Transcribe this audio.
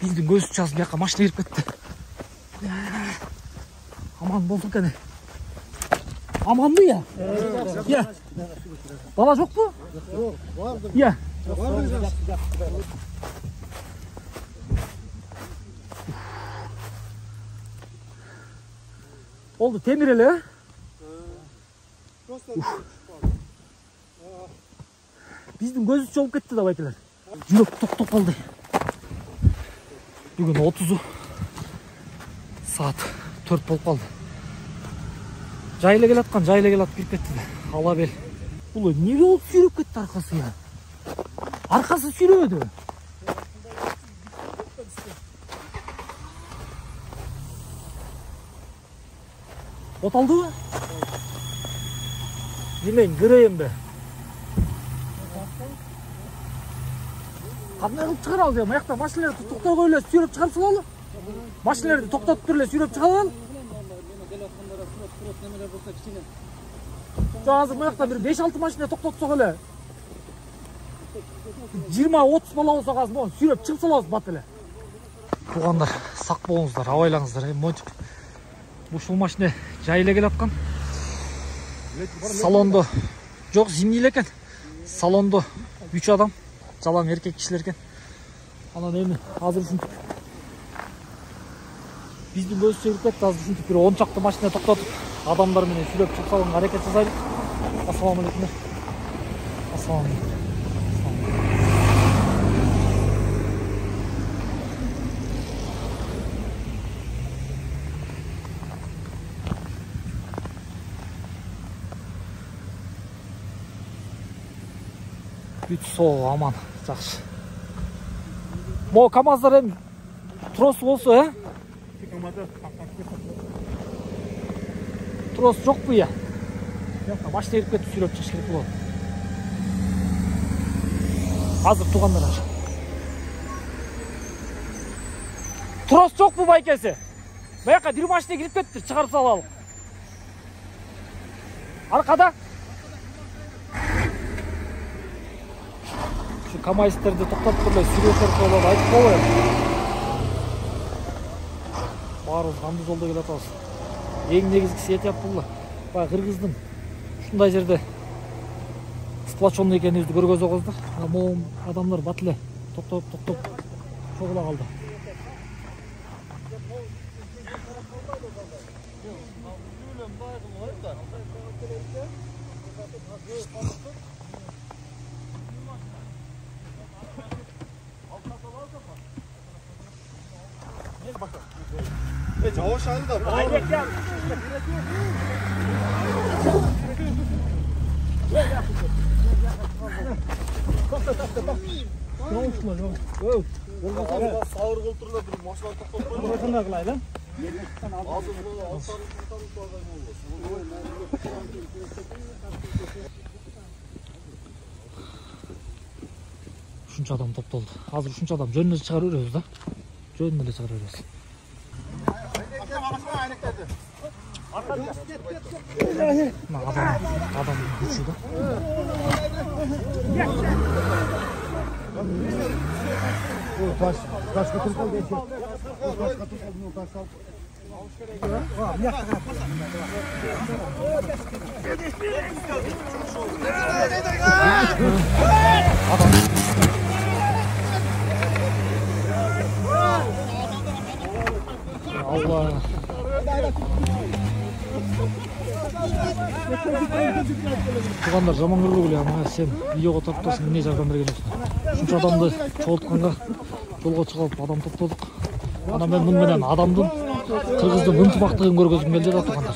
Биздин көз чазып бияка машина кирип кетти. Аман болдук эне. Аманбы я? Я. Бала жокпу? Жок. Я. Oldu temir ele. Биздин көзү чолуп кетти да байкелер. Жүрөк токтоп калды. Бүгүн 30 saat 4 болуп калды. Жайлы келаткан, жайлы келат кирип кетти да. Ала бел. Бул эмне болуп сүйрөп кетти аркасы я? Аркасы сүйрөдү. Оталдыбы? Немен кирейин бе? Кандай кылып чыгаралы дейм? Аякта машиналарды токтогой эле сүйрөп чыгарып салалы. Машиналарды токтотуп туруп эле сүйрөп чыгаралы. Азыр аякта бир 5-6 машина токтотсок эле. 20-30 бала болсо азыр могу сүйрөп чыгып салабыз бат эле. Туугандар, сак болуңуздар, абайлаңыздар. Монтип ушул машина жайлы келаткан. Салондо жок, зимний экен. Салондо 3 адам. Жалаң эркек кишилер экен. Анан эми азыр ушинтип биздин көз чыгып кетти. Азыр ушинтип бир 10 чакты машина токтотуп, адамдар менен сүйлөп чыгып салганга аракет жасайлык. Ассаламу алейкум. Ассаламу алейкум. Бүт соол аман, жакшы. Могу КамАЗдар эми трос болсо, Трос жокпу я? Машина кирип кетип сүйрөп чыгыш керек болот. Азыр туугандар. Трос жокпу байкеси? Баяка бир машина кирип кетти, чыгарып салалы. Аркада şu КамАЗдерди токтотуп туруп эле сүйрөшөр болот, айтып болбойт. Баарыбыз кандуу жолдо келатабыз. Эң негизгиси этият бул. Баягы кыргыздын ушундай жерде сплоченный экенибизди көргөзөбүз. Могу адамдар бат эле токтоп чогула калды. Çavuş aldı da. Sağır koltuğuna bir maşlar toplayıp koydu. Burasında kılayla. Ушунча адам топтолду. Азыр ушунча адам жөнүнө чыгарып беребиз да. Жөнүнө эле чыгарып беребиз. Adam güçlü de. Taş götürüp al geçiyor. Taş götürüp al, taş al. Allah. Тугандар жаман көргүлө ана сен видеого топтосуң эмне жардам берген жоксуң. Ушунча адамды чогултканга жолго чыгып адам топтодук. Анан мен муну менен адамдын кыргыздын ынтымактыгын көргөзгүм келди да тугандар.